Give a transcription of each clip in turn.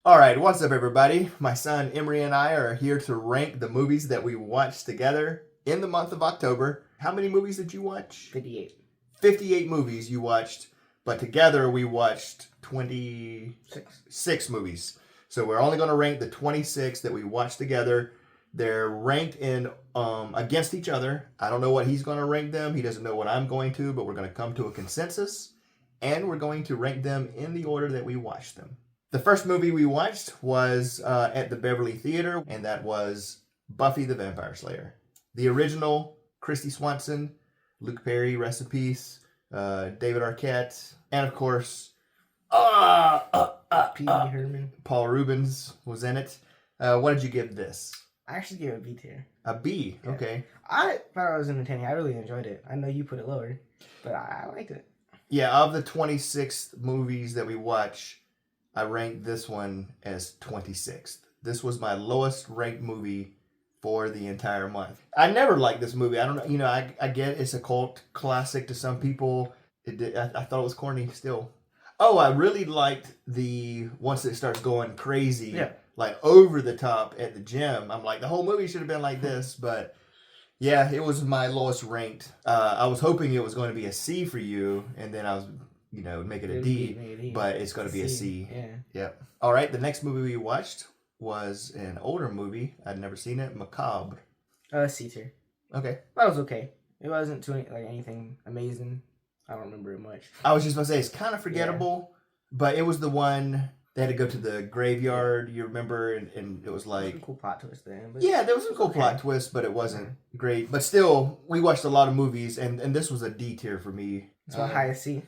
All right, what's up, everybody? My son Emery and I are here to rank the movies that we watched together in the month of October. How many movies did you watch? 58. 58 movies you watched, but together we watched 26 movies. So we're only going to rank the 26 that we watched together. They're ranked in against each other. I don't know what he's going to rank them. He doesn't know what I'm going to, but we're going to come to a consensus, and we're going to rank them in the order that we watched them. The first movie we watched was at the Beverly Theater, and that was Buffy the Vampire Slayer. The original, Christy Swanson, Luke Perry, rest in peace, David Arquette, and of course, P.D. Herman. Paul Rubens was in it. What did you give this? I actually gave it a B tier. A B, Yeah. Okay. I thought it was entertaining. I really enjoyed it. I know you put it lower, but I liked it. Yeah, of the 26 movies that we watch, I ranked this one as 26th. This was my lowest ranked movie for the entire month. I never liked this movie. I don't know. You know, I get it's a cult classic to some people. I thought it was corny still. Oh, I really liked once it starts going crazy, like over the top at the gym. I'm like, the whole movie should have been like this, but yeah, it was my lowest ranked. I was hoping it was going to be a C for you, and then I was, make it a D, but it's going to be a C. Yeah. Yep. All right, the next movie we watched was an older movie. I'd never seen it, Macabre. C tier. Okay. That was okay. It wasn't anything amazing. I don't remember it much. I was just about to say, it's kind of forgettable, but it was the one they had to go to the graveyard, you remember, and it was like... There was a cool plot twist there. But yeah, there was a cool plot twist, but it wasn't great. But still, we watched a lot of movies, and this was a D tier for me. It's my highest C.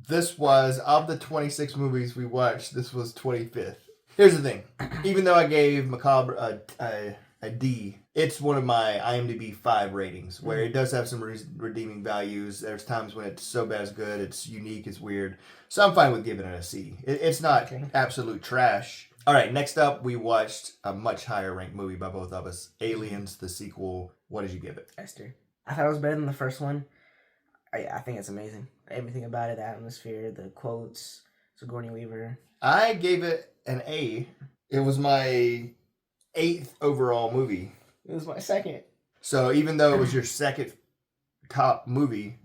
This was, of the 26 movies we watched, this was 25th. Here's the thing. Even though I gave Macabre a D, it's one of my IMDb 5 ratings, where it does have some redeeming values. There's times when it's so bad it's good, it's unique, it's weird. So I'm fine with giving it a C. It's not absolute trash. All right, next up, we watched a much higher ranked movie by both of us, Aliens, the sequel. What did you give it? Esther. I thought it was better than the first one. I think it's amazing. Everything about it, the atmosphere, the quotes, Sigourney Weaver. I gave it an A. It was my 8th overall movie. It was my second. So even though it was your second top movie,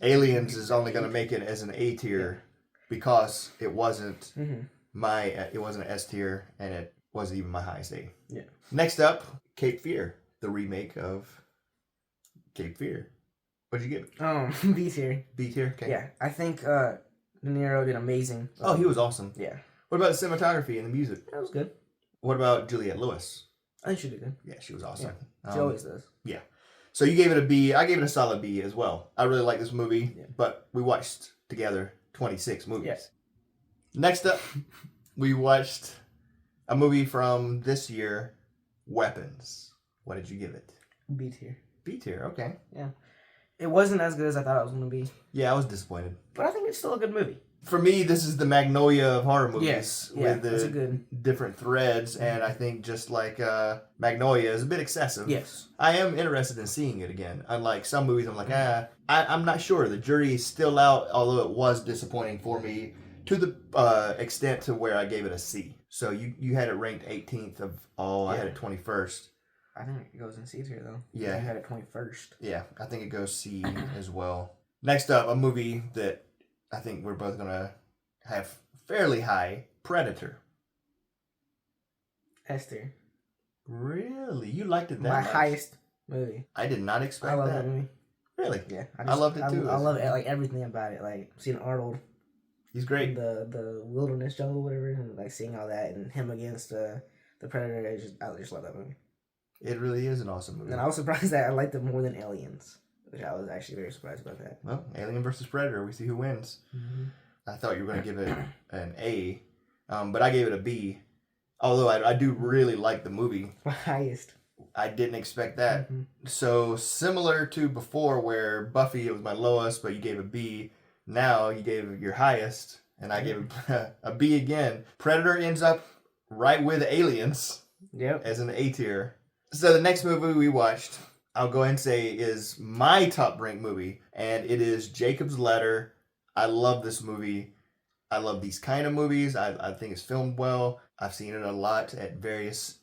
Aliens is only going to make it as an A tier because it wasn't it wasn't an S tier, and it wasn't even my highest A. Yeah. Next up, Cape Fear, the remake of Cape Fear. What'd you give it? B tier. B tier. Okay. Yeah, I think De Niro did amazing. Oh, he was awesome. Yeah. What about the cinematography and the music? That was good. What about Juliette Lewis? I think she did good. Yeah, she was awesome. Yeah, she always does. Yeah. So you gave it a B. I gave it a solid B as well. I really like this movie, but we watched together 26 movies. Yes. Next up, we watched a movie from this year, Weapons. What did you give it? B tier. B tier, okay. Yeah. It wasn't as good as I thought it was going to be. Yeah, I was disappointed. But I think it's still a good movie. For me, this is the Magnolia of horror movies. Yes. With the different threads, and I think just like Magnolia is a bit excessive. Yes. I am interested in seeing it again. Unlike some movies, I'm like, I'm not sure. The jury is still out, although it was disappointing for me to the extent to where I gave it a C. So you had it ranked 18th of all. I had it 21st. I think it goes in C tier, though. Yeah. You had it 21st. Yeah, I think it goes C as well. Next up, a movie that I think we're both going to have fairly high, Predator. S tier. Really? You liked it that My much? highest movie. I did not expect I love that. that movie. Really? Yeah. I loved it too. I love it, like everything about it. Like seeing Arnold. He's great. In the wilderness jungle, whatever, and like seeing all that and him against the Predator. I just love that movie. It really is an awesome movie. And I was surprised that I liked it more than Aliens, which I was actually very surprised about that. Well, Alien versus Predator. We see who wins. Mm-hmm. I thought you were going to give it an A, but I gave it a B. Although I do really like the movie. My highest. I didn't expect that. So similar to before where Buffy, it was my lowest, but you gave a B. Now you gave it your highest, and I gave it a B again. Predator ends up right with Aliens as an A tier. So the next movie we watched, I'll go ahead and say, is my top ranked movie, and it is Jacob's Ladder. I love this movie. I love these kind of movies. I think it's filmed well. I've seen it a lot at various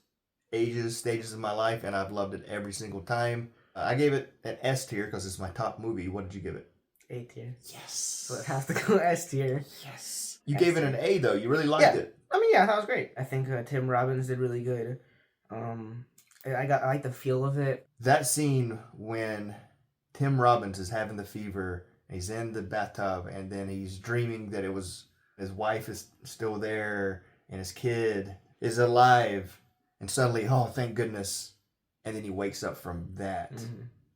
stages of my life, and I've loved it every single time. I gave it an S tier because it's my top movie. What did you give it? A tier. Yes. So it has to go S tier. Yes. You gave it an A though. You really liked it. I mean, yeah, that was great. I think Tim Robbins did really good. I like the feel of it. That scene when Tim Robbins is having the fever, he's in the bathtub, and then he's dreaming that it was his wife is still there and his kid is alive, and suddenly, oh, thank goodness. And then he wakes up from that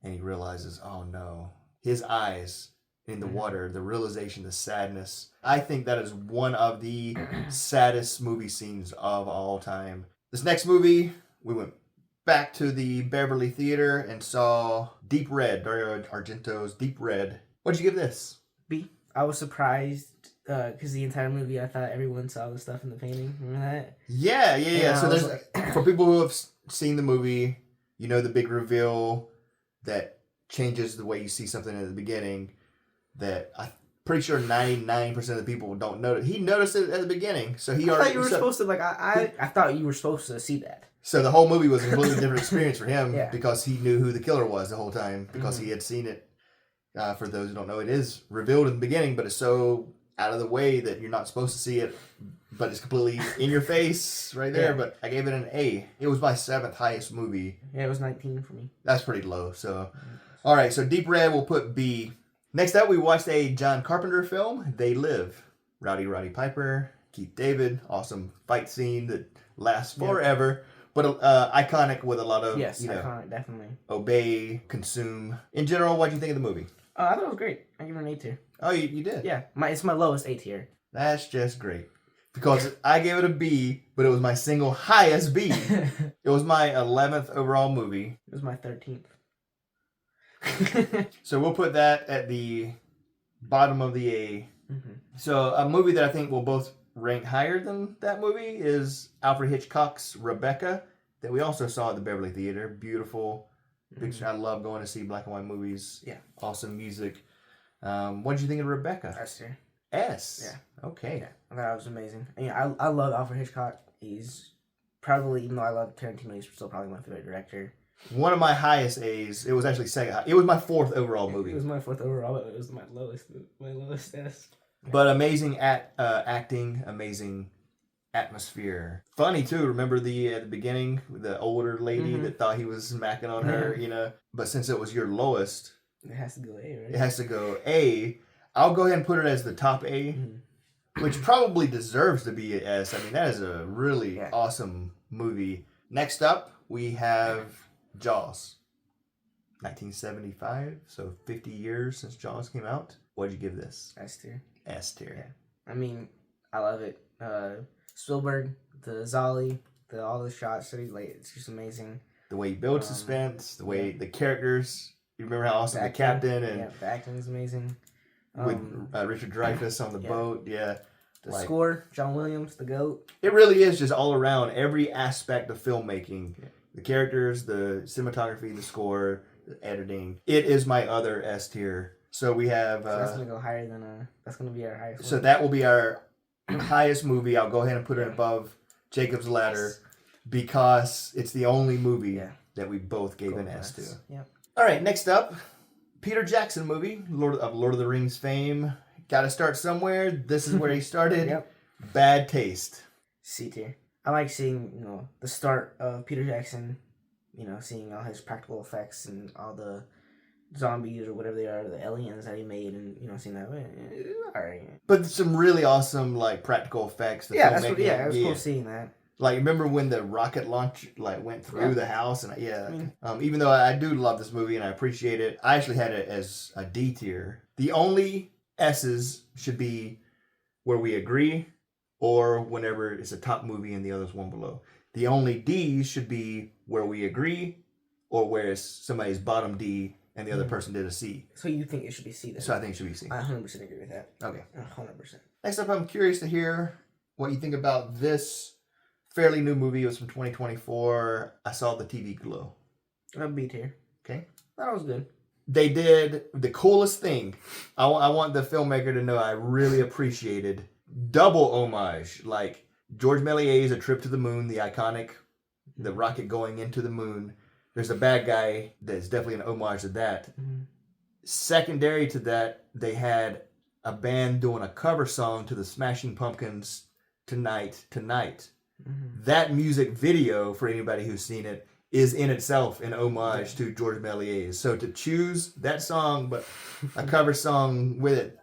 and he realizes, oh no, his eyes in the water, the realization, the sadness. I think that is one of the saddest movie scenes of all time. This next movie, we went back to the Beverly Theater and saw Deep Red, Dario Argento's Deep Red. What'd you give this? B. I was surprised because the entire movie, I thought everyone saw the stuff in the painting. Remember that? Yeah. So there's for people who have seen the movie, you know the big reveal that changes the way you see something in the beginning. That I'm pretty sure 99% of the people don't notice. He noticed it at the beginning, so he I already. Thought you were supposed to I thought you were supposed to see that. So the whole movie was a completely different experience for him Yeah. because he knew who the killer was the whole time because he had seen it. For those who don't know, it is revealed in the beginning, but it's so out of the way that you're not supposed to see it, but it's completely in your face right there. Yeah. But I gave it an A. It was my 7th highest movie. Yeah, it was 19 for me. That's pretty low. So, all right. So Deep Red, we'll put B. Next up, we watched a John Carpenter film, They Live. Roddy Piper, Keith David, awesome fight scene that lasts forever. But iconic with a lot of, iconic, definitely. Obey, consume. In general, what do you think of the movie? I thought it was great. I give it an A tier. Oh, you did? Yeah, it's my lowest A tier. That's just great. Because I gave it a B, but it was my single highest B. It was my 11th overall movie. It was my 13th. So we'll put that at the bottom of the A. So a movie that I think will both rank higher than that movie is Alfred Hitchcock's Rebecca, that we also saw at the Beverly Theater. Beautiful picture. I love going to see black and white movies. Yeah. Awesome music. What did you think of Rebecca? S tier. S? Yeah. Okay. Yeah, I thought it was amazing. I love Alfred Hitchcock. He's probably, even though I love Tarantino, he's still probably my favorite director. One of my highest A's. It was actually second. It was my 4th overall movie. It was my 4th overall, but it was my lowest S. But amazing acting, amazing atmosphere. Funny too. Remember at the beginning, the older lady that thought he was smacking on her, But since it was your lowest, it has to go A, right? It has to go A. I'll go ahead and put it as the top A, which probably deserves to be an S. I mean, that is a really awesome movie. Next up, we have Jaws. 1975, so 50 years since Jaws came out. What did you give this? S tier. S tier. Yeah. I mean, I love it. Spielberg, the Zolly, all the shots that it's just amazing. The way he builds suspense, the way the characters. You remember how awesome the captain and the acting is amazing. With Richard Dreyfuss on the boat, The score, John Williams, the GOAT. It really is just all around every aspect of filmmaking. The characters, the cinematography, the score, the editing. It is my other S tier. So we have... so that's going to go higher than... that's going to be our highest one. So that will be our highest movie. I'll go ahead and put it above Jacob's Ladder because it's the only movie that we both gave an S to. Yeah. All right, next up, Peter Jackson movie, Lord of the Rings fame. Got to start somewhere. This is where he started. Bad Taste. C tier. I like seeing, the start of Peter Jackson, seeing all his practical effects and all the zombies or whatever they are, the aliens that he made, and, seeing that. All right. But some really awesome, practical effects. It was cool seeing that. Remember when the rocket launch went through the house, and even though I do love this movie and I appreciate it, I actually had it as a D tier. The only S's should be where we agree, or whenever it's a top movie and the other's one below. The only D's should be where we agree, or where it's somebody's bottom D and the other person did a C. So you think it should be C then? So I think it should be C. I 100% agree with that. Okay. 100%. Next up, I'm curious to hear what you think about this fairly new movie. It was from 2024. I saw the TV Glow. B tier. Okay. That was good. They did the coolest thing. I want the filmmaker to know I really appreciated double homage. Like George Méliès's A Trip to the Moon, the iconic, the rocket going into the moon. There's a bad guy that's definitely an homage to that. Mm-hmm. Secondary to that, they had a band doing a cover song to the Smashing Pumpkins, Tonight, Tonight. Mm-hmm. That music video, for anybody who's seen it, is in itself an homage to George Méliès. So to choose that song, but a cover song with it,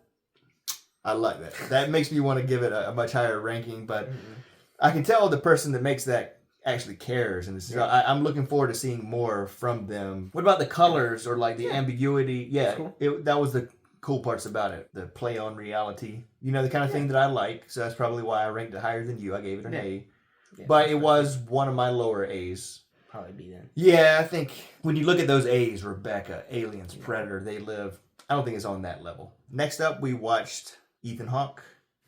I like that. That makes me want to give it a much higher ranking, but I can tell the person that makes that actually cares, and so I'm looking forward to seeing more from them. What about the colors or like the ambiguity? Yeah, cool. That was the cool parts about it. The play on reality, the kind of thing that I like. So that's probably why I ranked it higher than you. I gave it an A, but it was one of my lower A's. Probably B then. Yeah, I think when you look at those A's, Rebecca, Aliens, Predator, They Live, I don't think it's on that level. Next up, I Ethan Hawke,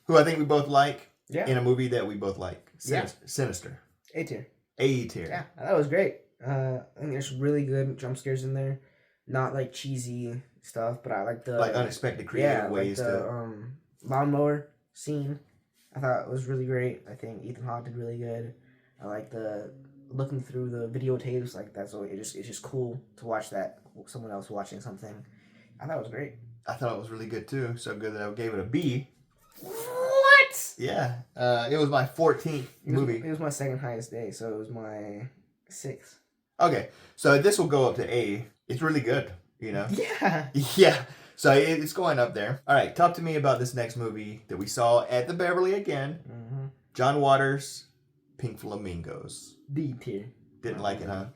who I think we both like in a movie that we both like. Sinister. A tier. A tier. Yeah, that was great. I think there's really good jump scares in there. Not like cheesy stuff, but I like the unexpected creative ways like the lawnmower scene. I thought it was really great. I think Ethan Hawke did really good. I like the looking through the videotapes. Like it's just cool to watch that someone else watching something. I thought it was great. I thought it was really good too. So good that I gave it a B. What? Yeah. It was my 14th movie. It was my second highest day, so it was my 6th. Okay, so this will go up to A. It's really good, Yeah. Yeah. So it's going up there. All right, talk to me about this next movie that we saw at the Beverly again. Mm-hmm. John Waters, Pink Flamingos. D tier. Didn't like it, huh?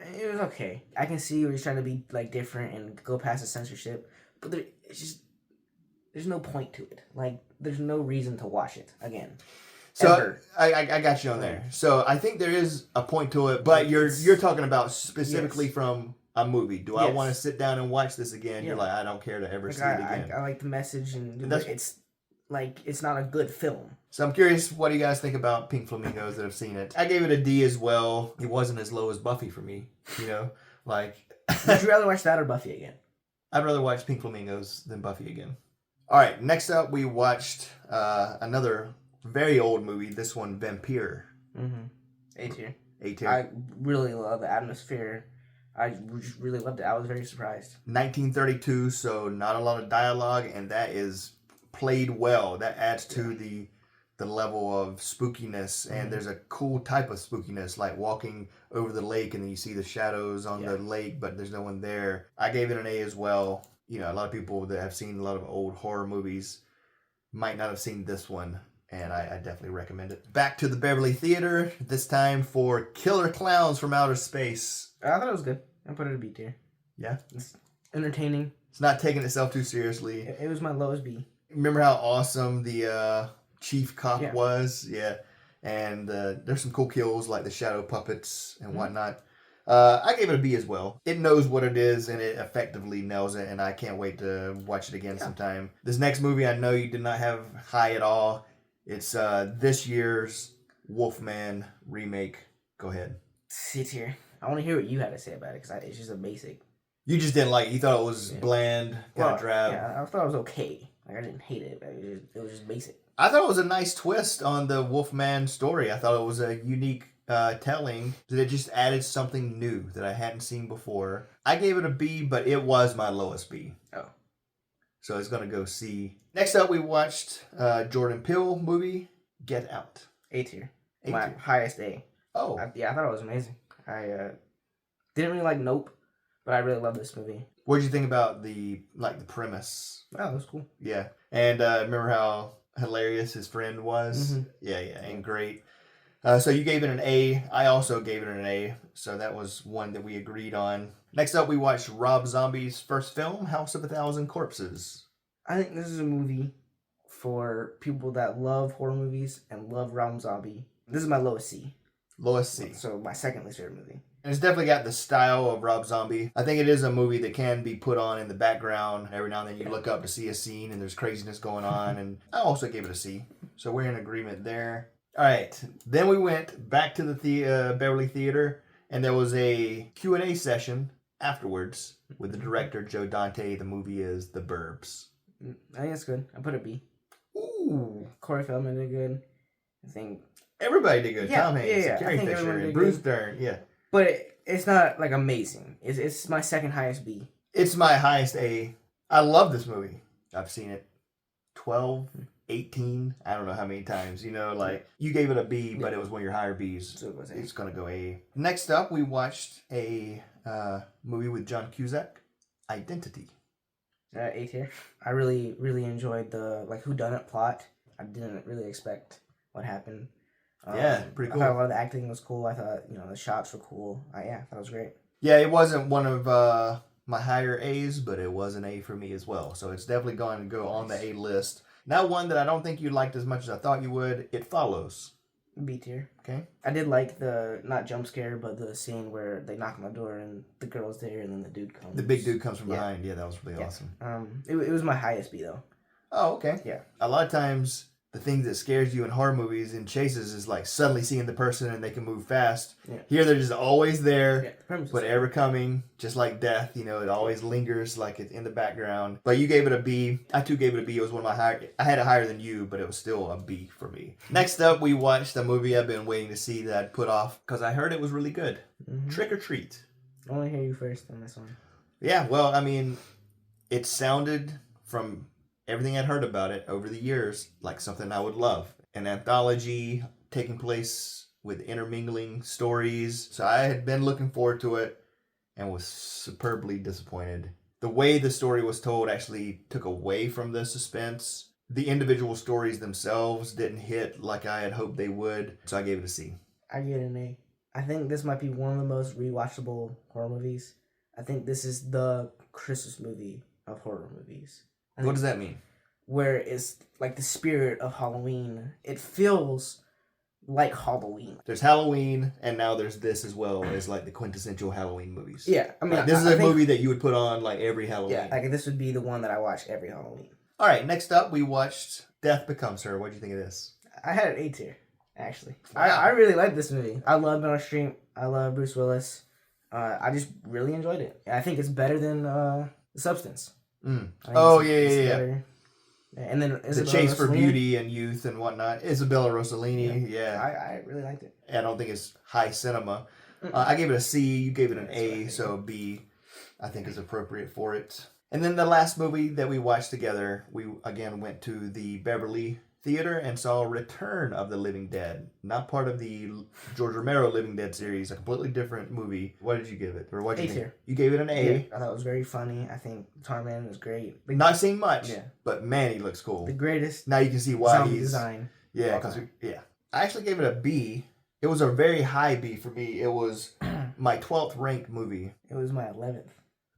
It was okay. I can see where he's trying to be like different and go past the censorship, but there's no point to it. Like there's no reason to watch it again. So I got you on there. So I think there is a point to it, but you're talking about specifically from a movie. Do I want to sit down and watch this again? You're like, I don't care to ever see it again. I like the message, and it's not a good film. So I'm curious, what do you guys think about Pink Flamingos that have seen it? I gave it a D as well. It wasn't as low as Buffy for me, like. Would you rather watch that or Buffy again? I'd rather watch Pink Flamingos than Buffy again. All right, next up we watched another very old movie. This one, Vampyr. Mm-hmm. A tier. A tier. I really love the atmosphere. I really loved it. I was very surprised. 1932, so not a lot of dialogue, and that is played well. That adds to the level of spookiness, and there's a cool type of spookiness, like walking over the lake and then you see the shadows on the lake, but there's no one there. I gave it an A as well. A lot of people that have seen a lot of old horror movies might not have seen this one, and I definitely recommend it. Back to the Beverly Theater, this time for Killer Klowns from Outer Space. I thought it was good. I put it a B tier. Yeah? It's entertaining. It's not taking itself too seriously. It was my lowest B. Remember how awesome the chief cop was? Yeah. And there's some cool kills like the shadow puppets and whatnot. I gave it a B as well. It knows what it is and it effectively nails it, and I can't wait to watch it again sometime. This next movie I know you did not have high at all. It's this year's Wolfman remake. Go ahead. C tier. I want to hear what you had to say about it because it's just a basic. You just didn't like it. You thought it was bland, kind of drab. Yeah, I thought it was okay. Like I didn't hate it. It was just basic. I thought it was a nice twist on the Wolfman story. I thought it was a unique telling that it just added something new that I hadn't seen before. I gave it a B, but it was my lowest B. Oh. So it's going to go C. Next up, we watched Jordan Peele movie, Get Out. A tier. My highest A. Oh. I thought it was amazing. I didn't really like Nope, but I really love this movie. What did you think about the premise? Oh, that was cool. Yeah. And remember how hilarious his friend was? Mm-hmm. Yeah, and great. So you gave it an A. I also gave it an A. So that was one that we agreed on. Next up, we watched Rob Zombie's first film, House of a Thousand Corpses. I think this is a movie for people that love horror movies and love Rob Zombie. This is my lowest C. Lowest C. So my second least favorite movie. And it's definitely got the style of Rob Zombie. I think it is a movie that can be put on in the background. Every now and then you look up to see a scene and there's craziness going on. And I also gave it a C. So we're in agreement there. All right. Then we went back to the Beverly Theater, and there was a Q&A session afterwards with the director, Joe Dante. The movie is The Burbs. I think it's good. I put a B. Ooh. Ooh. Corey Feldman did good. I think. Everybody did good. Yeah, Tom Hanks, yeah. and Carrie I think Fisher, everyone and did Bruce good. Dern. Yeah. But it's not like amazing. It's my second highest B. It's my highest A. I love this movie. I've seen it 12, 18, I don't know how many times. You know, like, you gave it a B, but it was one of your higher Bs. So it was A. It's going to go A. Next up, we watched a movie with John Cusack, Identity. A tier. I really, really enjoyed the whodunit plot. I didn't really expect what happened. Yeah, pretty cool. I thought a lot of the acting was cool. I thought, the shots were cool. I thought it was great. Yeah, it wasn't one of my higher A's, but it was an A for me as well. So it's definitely going to go on the A list. Now, one that I don't think you liked as much as I thought you would, It Follows. B tier. Okay. I did like the, not jump scare, but the scene where they knock on the door and the girl's there and then the dude comes. The big dude comes from behind. Yeah, that was really awesome. It was my highest B, though. Oh, okay. Yeah. A lot of times, the thing that scares you in horror movies and chases is like suddenly seeing the person and they can move fast. Yeah. Here, they're just always there, Yeah, but ever coming, just like death. You know, it always lingers like it's in the background. But you gave it a B. I too gave it a B. It was one of my higher. I had it higher than you, but it was still a B for me. Next up, we watched a movie I've been waiting to see that I'd put off because I heard it was really good. Mm-hmm. Trick or Treat. I want to hear you first on this one. Yeah, well, I mean, it sounded from everything I'd heard about it over the years like something I would love. An anthology taking place with intermingling stories. So I had been looking forward to it and was superbly disappointed. The way the story was told actually took away from the suspense. The individual stories themselves didn't hit like I had hoped they would. So I gave it a C. I get an A. I think this might be one of the most rewatchable horror movies. I think this is the Christmas movie of horror movies. What does that mean? Where it's like the spirit of Halloween. It feels like Halloween. There's Halloween, and now there's this as well as like the quintessential Halloween movies. Yeah, I mean, like, this is a movie that you would put on like every Halloween. Yeah, like this would be the one that I watch every Halloween. All right, next up we watched Death Becomes Her. What do you think of this? I had an A tier, actually. Wow. I really liked this movie. I love Meryl Streep. I love Bruce Willis. I just really enjoyed it. I think it's better than The Substance. Oh, yeah. And then The chase for beauty and youth and whatnot. Isabella Rossellini, yeah. I really liked it. I don't think it's high cinema. I gave it a C. You gave it an A, so B, I think, is appropriate for it. And then the last movie that we watched together, we again went to the Beverly Theater and saw Return of the Living Dead. Not part of the George Romero Living Dead series, a completely different movie. What did you give it? Or what did you think? You gave it an A. Yeah, I thought it was very funny. I think Tarman was great. Not seen much, but man, he looks cool. The greatest. Now you can see why zombie he's design. Yeah, because I actually gave it a B. It was a very high B for me. It was my 12th ranked movie. It was my 11th.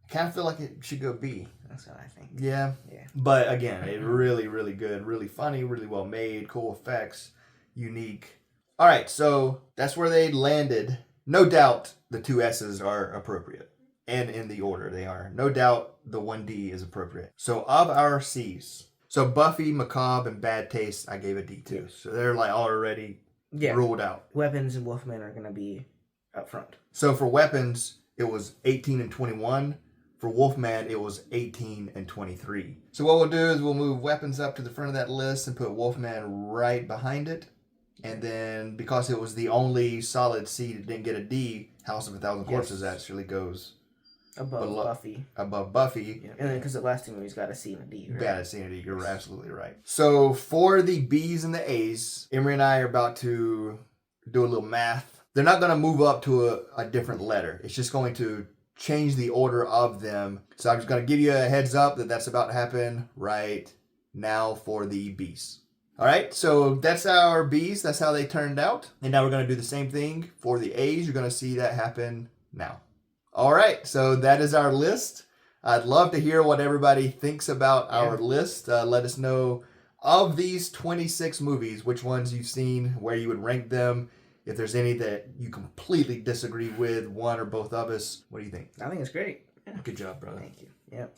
I kind of feel like it should go B. That's what I think. Yeah. But again, it really, really good, really funny, really well made, cool effects, unique. All right, so that's where they landed. No doubt the two S's are appropriate, and in the order they are. No doubt the 1D is appropriate. So of our C's, so Buffy, Macabre, and Bad Taste, I gave a D too. So they're like already ruled out. Weapons and Wolfman are going to be up front. So for Weapons, it was 18 and 21. For Wolfman, it was 18 and 23. So what we'll do is we'll move Weapons up to the front of that list and put Wolfman right behind it. And then because it was the only solid C that didn't get a D, House of a Thousand Corpses actually goes above Buffy. Above Buffy. Yeah. And then because the last two movies got a C and a D, right? Got a C and a D. You're absolutely right. So for the B's and the A's, Emery and I are about to do a little math. They're not going to move up to a different letter. It's just going to change the order of them. So I'm just going to give you a heads up that that's about to happen right now for the B's. All right, so that's our B's. That's how they turned out. And now we're going to do the same thing for the A's. You're going to see that happen now. All right, so that is our list. I'd love to hear what everybody thinks about our list. Let us know of these 26 movies, which ones you've seen, where you would rank them. If there's any that you completely disagree with, one or both of us, what do you think? I think it's great. Good job, brother. Thank you. Yep.